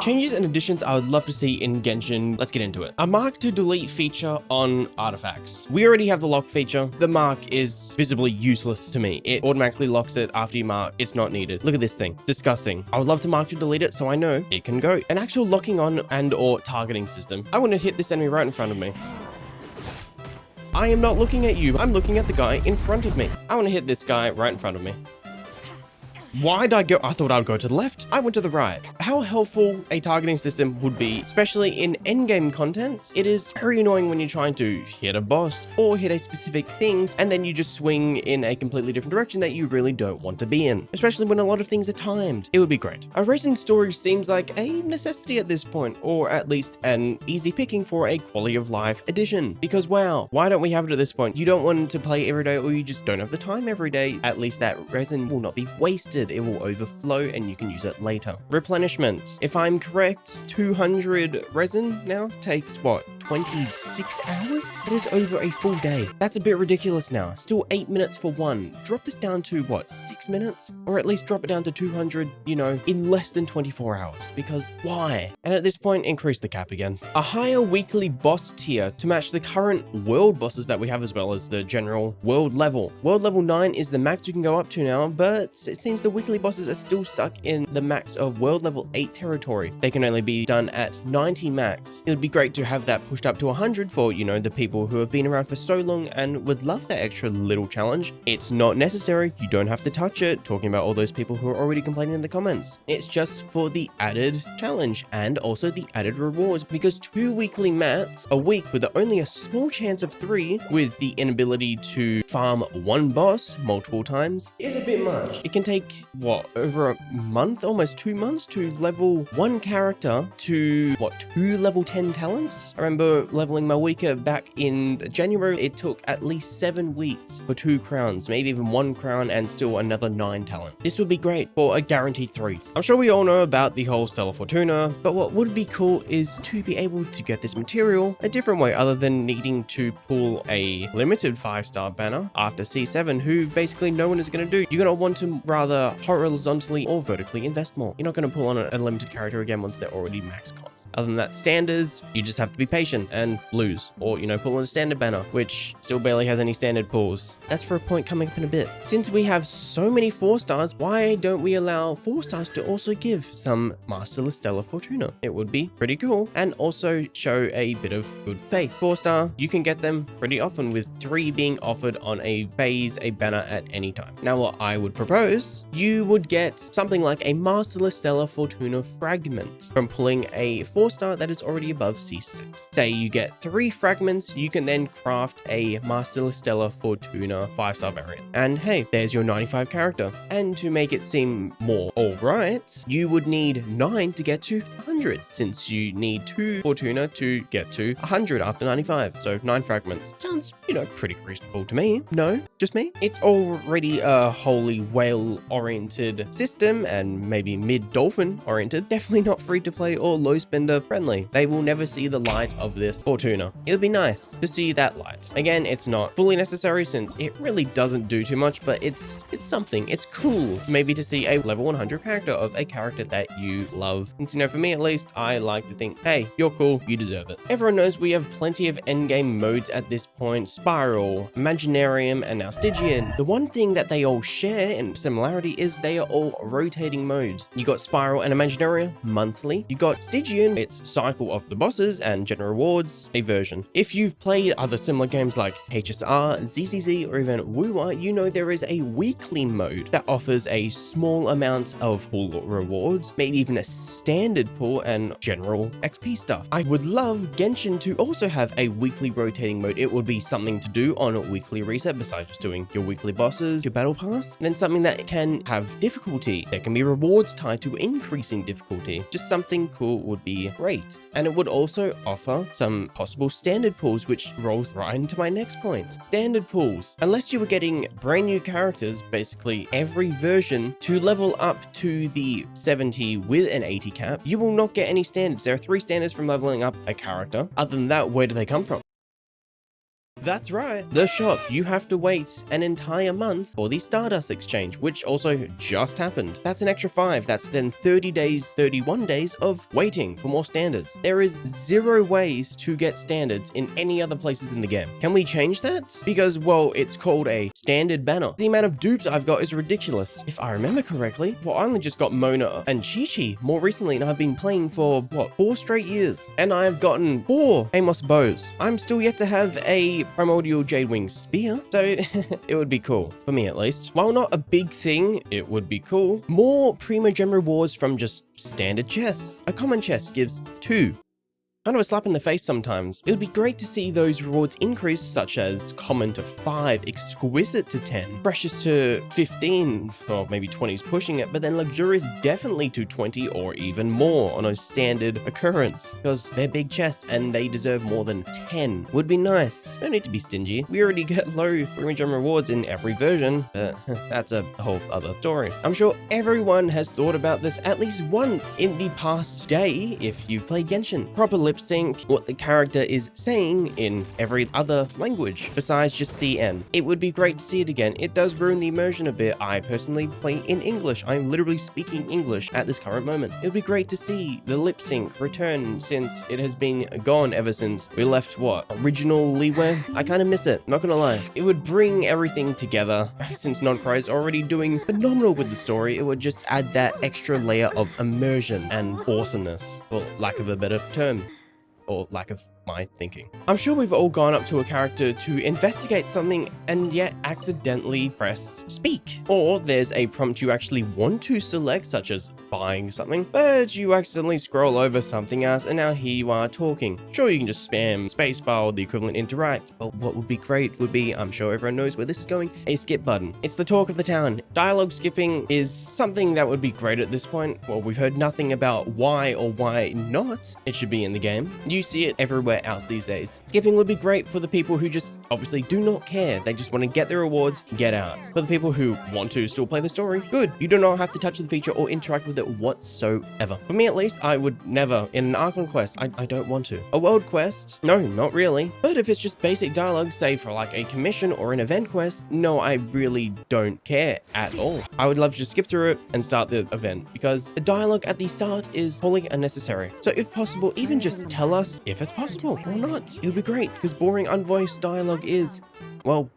Changes and additions I would love to see in Genshin. Let's get into it. A mark to delete feature on artifacts. We already have the lock feature. The mark is visibly useless to me. It automatically locks it after you mark. It's not needed. Look at this thing. Disgusting. I would love to mark to delete it so I know it can go. An actual locking on and or targeting system. I want to hit this enemy right in front of me. I am not looking at you. I'm looking at the guy in front of me. I want to hit this guy right in front of me. Why did I go? I thought I would go to the left. I went to the right. How helpful a targeting system would be, especially in endgame content. It is very annoying when you're trying to hit a boss or hit a specific things and then you just swing in a completely different direction that you really don't want to be in, especially when a lot of things are timed. It would be great. A resin storage seems like a necessity at this point, or at least an easy picking for a quality of life addition. Because wow, why don't we have it at this point? You don't want to play every day or you just don't have the time every day. At least that resin will not be wasted. It will overflow and you can use it later. Replenishment. If I'm correct, 200 resin now takes what? 26 hours? That is over a full day. That's a bit ridiculous now. Still 8 minutes for one. Drop this down to what, 6 minutes? Or at least drop it down to 200, you know, in less than 24 hours. Because why? And at this point, increase the cap again. A higher weekly boss tier to match the current world bosses that we have, as well as the general world level. World level 9 is the max you can go up to now, but it seems the weekly bosses are still stuck in the max of world level 8 territory. They can only be done at 90 max. It would be great to have that pushed up to 100 for, you know, the people who have been around for so long and would love that extra little challenge. It's not necessary. You don't have to touch it. Talking about all those people who are already complaining in the comments. It's just for the added challenge and also the added rewards, because 2 weekly mats a week with only a small chance of 3 with the inability to farm one boss multiple times is a bit much. It can take, what, over a month, almost 2 months to level one character to, what, 2 level 10 talents? I remember leveling my Wika back in January. It took at least 7 weeks for 2 crowns, maybe even 1 crown and still another 9 talent. This would be great for a guaranteed 3. I'm sure we all know about the whole Stellar Fortuna, but what would be cool is to be able to get this material a different way other than needing to pull a limited 5-star banner after C7, who basically no one is going to do. You're going to want to rather horizontally or vertically invest more. You're not going to pull on a limited character again once they're already max cons. Other than that, standards, you just have to be patient and lose, or, you know, pull on a standard banner, which still barely has any standard pulls. That's for a point coming up in a bit. Since we have so many 4 stars, why don't we allow 4 stars to also give some Masterless Stellar Fortuna? It would be pretty cool and also show a bit of good faith. 4 star, you can get them pretty often, with 3 being offered on a phase, a banner at any time. Now, what I would propose, you would get something like a Masterless Stellar Fortuna fragment from pulling a 4 star that is already above C6. Say you get 3 fragments, you can then craft a Masterless Stellar Fortuna 5-star variant. And hey, there's your 95 character. And to make it seem more alright, you would need 9 to get to 100, since you need 2 Fortuna to get to 100 after 95. So 9 fragments. Sounds, you know, pretty reasonable to me. No, just me. It's already a holy whale oriented system and maybe mid-dolphin oriented. Definitely not free to play or low spender friendly. They will never see the light of this Fortuna. It would be nice to see that light. Again, it's not fully necessary since it really doesn't do too much, but it's something. It's cool maybe to see a level 100 character of a character that you love. And you know, for me at least, I like to think, hey, you're cool, you deserve it. Everyone knows we have plenty of endgame modes at this point: Spiral, Imaginarium, and now Stygian. The one thing that they all share in similarity is they are all rotating modes. You got Spiral and Imaginarium monthly. You got Stygian, it's cycle of the bosses and general rewards, a version. If you've played other similar games like HSR, ZZZ, or even Wuwa, you know there is a weekly mode that offers a small amount of pool rewards, maybe even a standard pool and general XP stuff. I would love Genshin to also have a weekly rotating mode. It would be something to do on a weekly reset besides just doing your weekly bosses, your battle pass, and then something that can have difficulty. There can be rewards tied to increasing difficulty. Just something cool would be great. And it would also offer some possible standard pools, which rolls right into my next point. Standard pools. Unless you were getting brand new characters, basically every version, to level up to the 70 with an 80 cap, you will not get any standards. There are 3 standards from leveling up a character. Other than that, where do they come from? That's right. The shop, you have to wait an entire month for the Stardust exchange, which also just happened. That's an extra 5. That's then 30 days, 31 days of waiting for more standards. There is 0 ways to get standards in any other places in the game. Can we change that? Because, well, it's called a standard banner. The amount of dupes I've got is ridiculous. If I remember correctly, well, I only just got Mona and Chi-Chi more recently, and I've been playing for, what, 4 straight years. And I have gotten 4 Amos bows. I'm still yet to have a Primordial Jadewing spear, so it would be cool, for me at least. While not a big thing, it would be cool. More Primogem rewards from just standard chests. A common chest gives 2. Kind of a slap in the face sometimes. It would be great to see those rewards increase, such as common to 5, exquisite to 10, precious to 15, or maybe 20 is pushing it, but then luxurious definitely to 20 or even more on a standard occurrence, because they're big chests and they deserve more than 10. Would be nice. Don't need to be stingy. We already get low Primogem rewards in every version, but that's a whole other story. I'm sure everyone has thought about this at least once in the past day if you've played Genshin. Proper lip sync what the character is saying in every other language besides just CN. It would be great to see it again. It does ruin the immersion a bit. I personally play in English. I'm literally speaking English at this current moment. It would be great to see the lip sync return since it has been gone ever since we left, what, original Leeway? I kind of miss it, not gonna lie. It would bring everything together. Since Noncry is already doing phenomenal with the story, it would just add that extra layer of immersion and awesomeness, for lack of a better term. Or lack of my thinking. I'm sure we've all gone up to a character to investigate something and yet accidentally press speak. Or there's a prompt you actually want to select, such as buying something, but you accidentally scroll over something else and now here you are talking. Sure, you can just spam spacebar or the equivalent interact, but what would be great would be, I'm sure everyone knows where this is going, a skip button. It's the talk of the town. Dialogue skipping is something that would be great at this point. Well, we've heard nothing about why or why not it should be in the game. You see it everywhere else these days. Skipping would be great for the people who just obviously do not care. They just want to get their rewards, get out. For the people who want to still play the story, good. You do not have to touch the feature or interact with it whatsoever. For me at least, I would never. In an Archon quest, I don't want to. A world quest? No, not really. But if it's just basic dialogue, say for like a commission or an event quest, no, I really don't care at all. I would love to just skip through it and start the event because the dialogue at the start is wholly unnecessary. So if possible, even just tell us if it's possible or not. It would be great because boring unvoiced dialogue is, well,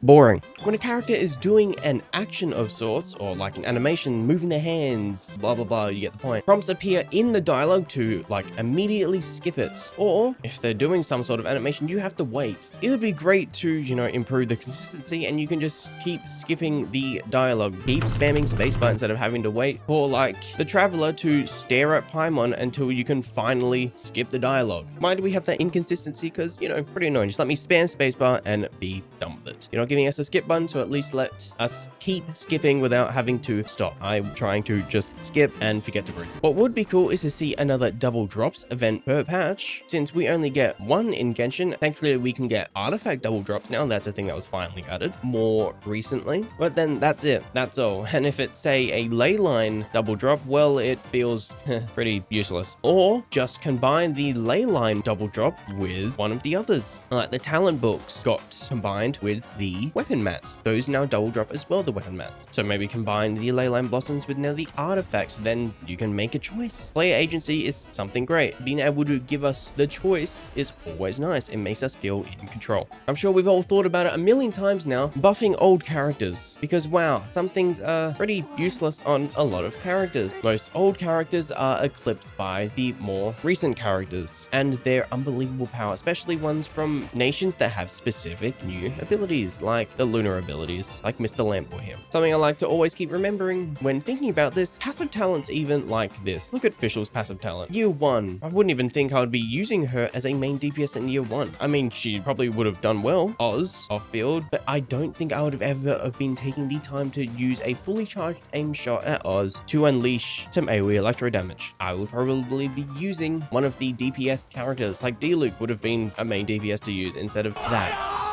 boring. When a character is doing an action of sorts, or like an animation, moving their hands, blah, blah, blah, you get the point. Prompts appear in the dialogue to like immediately skip it. Or if they're doing some sort of animation, you have to wait. It would be great to, you know, improve the consistency and you can just keep skipping the dialogue. Keep spamming spacebar instead of having to wait for like the traveler to stare at Paimon until you can finally skip the dialogue. Why do we have that inconsistency? Because, you know, pretty annoying. Just let me spam spacebar and be done with it. You're not giving us a skip button, so at least let us keep skipping without having to stop. I'm trying to just skip and forget to breathe. What would be cool is to see another double drops event per patch. Since we only get 1 in Genshin, thankfully we can get artifact double drops now. That's a thing that was finally added more recently. But then that's it. That's all. And if it's, say, a ley line double drop, well, it feels pretty useless. Or just combine the ley line double drop with one of the others. Like the talent books got combined with the weapon mats. Those now double drop as well, the weapon mats. So maybe combine the leyline blossoms with now the artifacts, then you can make a choice. Player agency is something great. Being able to give us the choice is always nice. It makes us feel in control. I'm sure we've all thought about it a million times now, buffing old characters, because wow, some things are pretty useless on a lot of characters. Most old characters are eclipsed by the more recent characters and their unbelievable power, especially ones from nations that have specific new abilities, like the lunar abilities, like Mr. Lampboy here. Something I like to always keep remembering when thinking about this, passive talents even like this. Look at Fischl's passive talent. Year 1. I wouldn't even think I would be using her as a main DPS in year 1. I mean, she probably would have done well, Oz, off-field, but I don't think I would have ever have been taking the time to use a fully charged aim shot at Oz to unleash some AoE electro damage. I would probably be using one of the DPS characters, like D-Luke would have been a main DPS to use instead of that.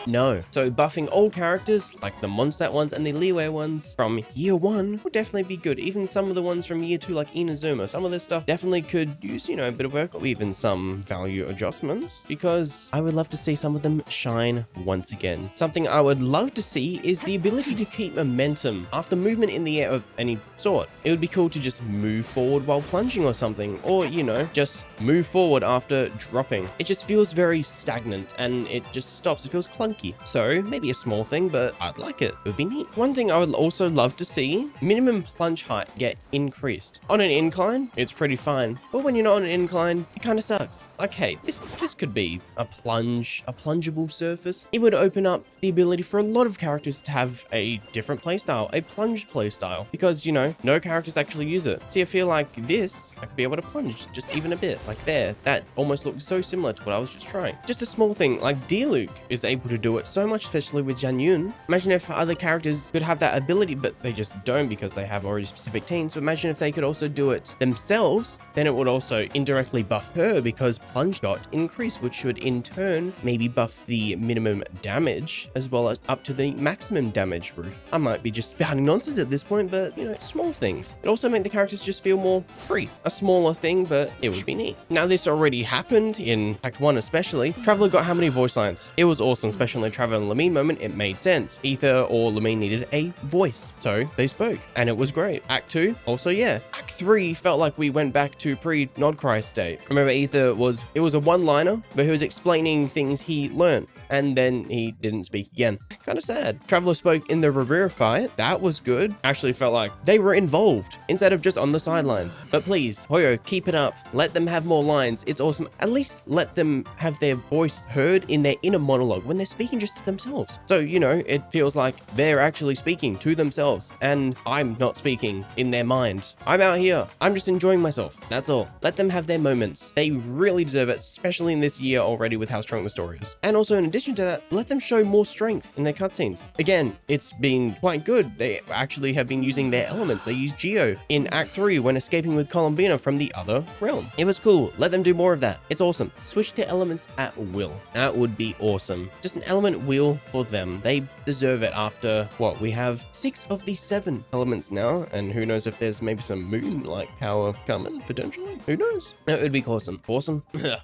No. So buffing old characters like the Mondstadt ones and the Liyue ones from year 1 would definitely be good. Even some of the ones from year 2 like Inazuma, some of this stuff definitely could use, a bit of work or even some value adjustments, because I would love to see some of them shine once again. Something I would love to see is the ability to keep momentum after movement in the air of any sort. It would be cool to just move forward while plunging or something, or just move forward after dropping. It just feels very stagnant and it just stops. It feels clunky. So maybe a small thing, but I'd like it. It would be neat. One thing I would also love to see, minimum plunge height get increased. On an incline, it's pretty fine, but when you're not on an incline, it kind of sucks. Like, hey, this could be a plungeable surface. It would open up the ability for a lot of characters to have a different playstyle, a plunge playstyle, because no characters actually use it. See, I feel like this, I could be able to plunge just even a bit, like there. That almost looks so similar to what I was just trying. Just a small thing, like Diluc is able to do it so much, especially with Janyun. Imagine if other characters could have that ability, but they just don't because they have already specific teams. So imagine if they could also do it themselves, then it would also indirectly buff her because plunge got increased, which should in turn maybe buff the minimum damage as well as up to the maximum damage roof. I might be just spouting nonsense at this point, but small things. It also make the characters just feel more free. A smaller thing, but it would be neat. Now this already happened in Act 1 especially. Traveler got how many voice lines? It was awesome, especially in Traveler and Lamine moment. It made sense. Ether or Lamine needed a voice, so they spoke and it was great. Act 2 also, yeah. Act 3 felt like we went back to pre-Nodcry state. Remember, Ether was a one-liner, but he was explaining things he learned and then he didn't speak again. Kind of sad. Traveler spoke in the Rivera fight. That was good. Actually felt like they were involved instead of just on the sidelines. But please, Hoyo, keep it up. Let them have more lines. It's awesome. At least let them have their voice heard in their inner monologue when they're speaking just to themselves. So, it feels like they're actually speaking to themselves and I'm not speaking in their mind. I'm out here. I'm just enjoying myself. That's all. Let them have their moments. They really deserve it, especially in this year already with how strong the story is. And also in addition to that, let them show more strength in their cutscenes. Again, it's been quite good. They actually have been using their elements. They used Geo in Act 3 when escaping with Columbina from the other realm. It was cool. Let them do more of that. It's awesome. Switch to elements at will. That would be awesome. Just an element wheel for them. They deserve it after what? We have 6 of the 7 elements now, and who knows if there's maybe some moon-like power coming, potentially? Who knows? It would be awesome. Awesome?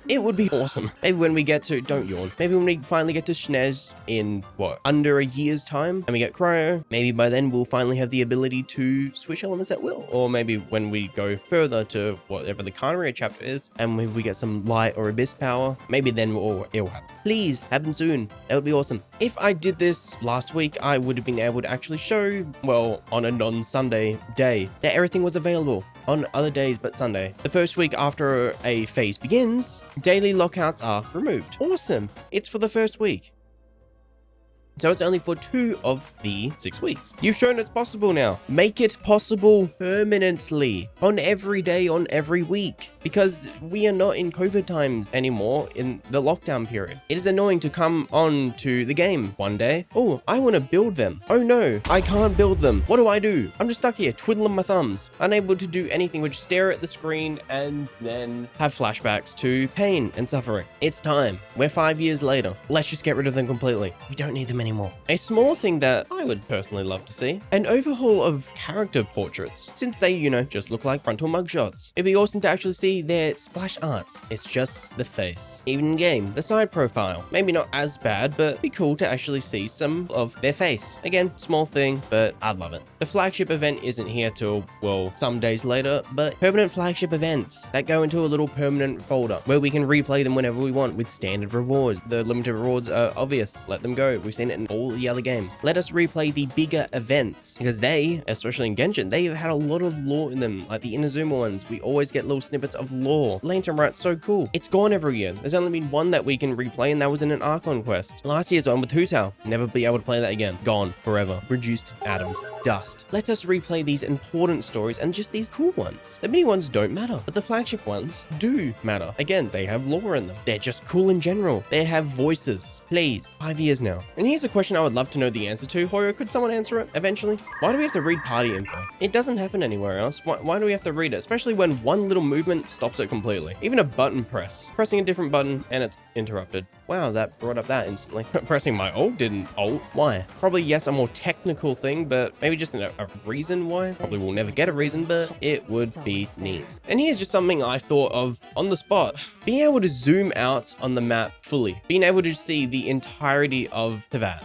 It would be awesome. Maybe when we get to, don't yawn, maybe when we finally get to Schnez in, what, under a year's time, and we get Cryo, maybe by then we'll finally have the ability to switch elements at will. Or maybe when we go further to whatever the Carnaria chapter is, and maybe we get some light or abyss power, maybe then it'll happen. Please, happen soon. That would be awesome. If I did this last week, I would have been able to actually show, well, on a non-Sunday day, that everything was available on other days but Sunday. The first week after a phase begins, daily lockouts are removed. Awesome. It's for the first week. So it's only for 2 of the 6 weeks. You've shown it's possible now. Make it possible permanently on every day, on every week, because we are not in COVID times anymore in the lockdown period. It is annoying to come on to the game one day. Oh, I want to build them. Oh no, I can't build them. What do I do? I'm just stuck here twiddling my thumbs, unable to do anything but stare at the screen and then have flashbacks to pain and suffering. It's time. We're 5 years later. Let's just get rid of them completely. We don't need them anymore. A small thing that I would personally love to see, an overhaul of character portraits, since they, just look like frontal mugshots. It'd be awesome to actually see their splash arts. It's just the face. Even in game, the side profile. Maybe not as bad, but it'd be cool to actually see some of their face. Again, small thing, but I'd love it. The flagship event isn't here till, well, some days later, but permanent flagship events that go into a little permanent folder where we can replay them whenever we want with standard rewards. The limited rewards are obvious. Let them go. We've seen it in all the other games. Let us replay the bigger events because they, especially in Genshin, they've had a lot of lore in them, like the Inazuma ones. We always get little snippets of lore. Lantern Rat's so cool. It's gone every year. There's only been one that we can replay, and that was in an Archon quest. Last year's one with Hu Tao. Never be able to play that again. Gone forever. Reduced to atoms. Dust. Let us replay these important stories and just these cool ones. The mini ones don't matter, but the flagship ones do matter. Again, they have lore in them. They're just cool in general. They have voices. Please. 5 years now. And here's a question I would love to know the answer to. Hoyo, could someone answer it eventually? Why do we have to read party info? It doesn't happen anywhere else. Why do we have to read it? Especially when one little movement stops it completely. Even a button press. Pressing a different button and it's interrupted. Wow, that brought up that instantly. Pressing my alt didn't alt. Why? Probably, yes, a more technical thing, but maybe just a reason why. Probably we'll never get a reason, but it would be neat. And here's just something I thought of on the spot. Being able to zoom out on the map fully. Being able to see the entirety of Teyvat.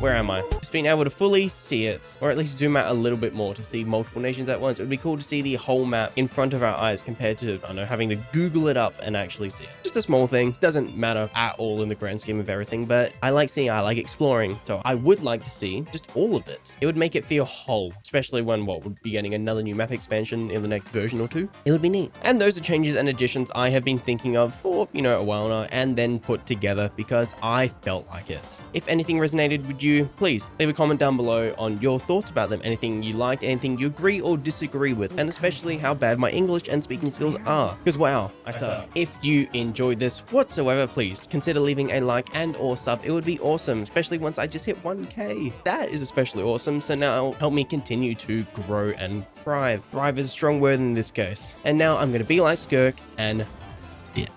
Where am I? Just being able to fully see it, or at least zoom out a little bit more to see multiple nations at once. It would be cool to see the whole map in front of our eyes compared to, I don't know, having to Google it up and actually see it. Just a small thing. Doesn't matter at all in the grand scheme of everything, but I like seeing, I like exploring. So I would like to see just all of it. It would make it feel whole, especially when we'll be getting another new map expansion in the next version or two. It would be neat. And those are changes and additions I have been thinking of for, a while now, and then put together because I felt like it. If anything resonated with you, please leave a comment down below on your thoughts about them, anything you liked, anything you agree or disagree with, and especially how bad my English and speaking skills are, because wow, I suck. If you enjoyed this whatsoever, please consider leaving a like and or sub. It would be awesome, especially once I just hit 1K. That is especially awesome, so now help me continue to grow and thrive. Thrive is a strong word in this case. And now I'm going to be like Skirk and dip.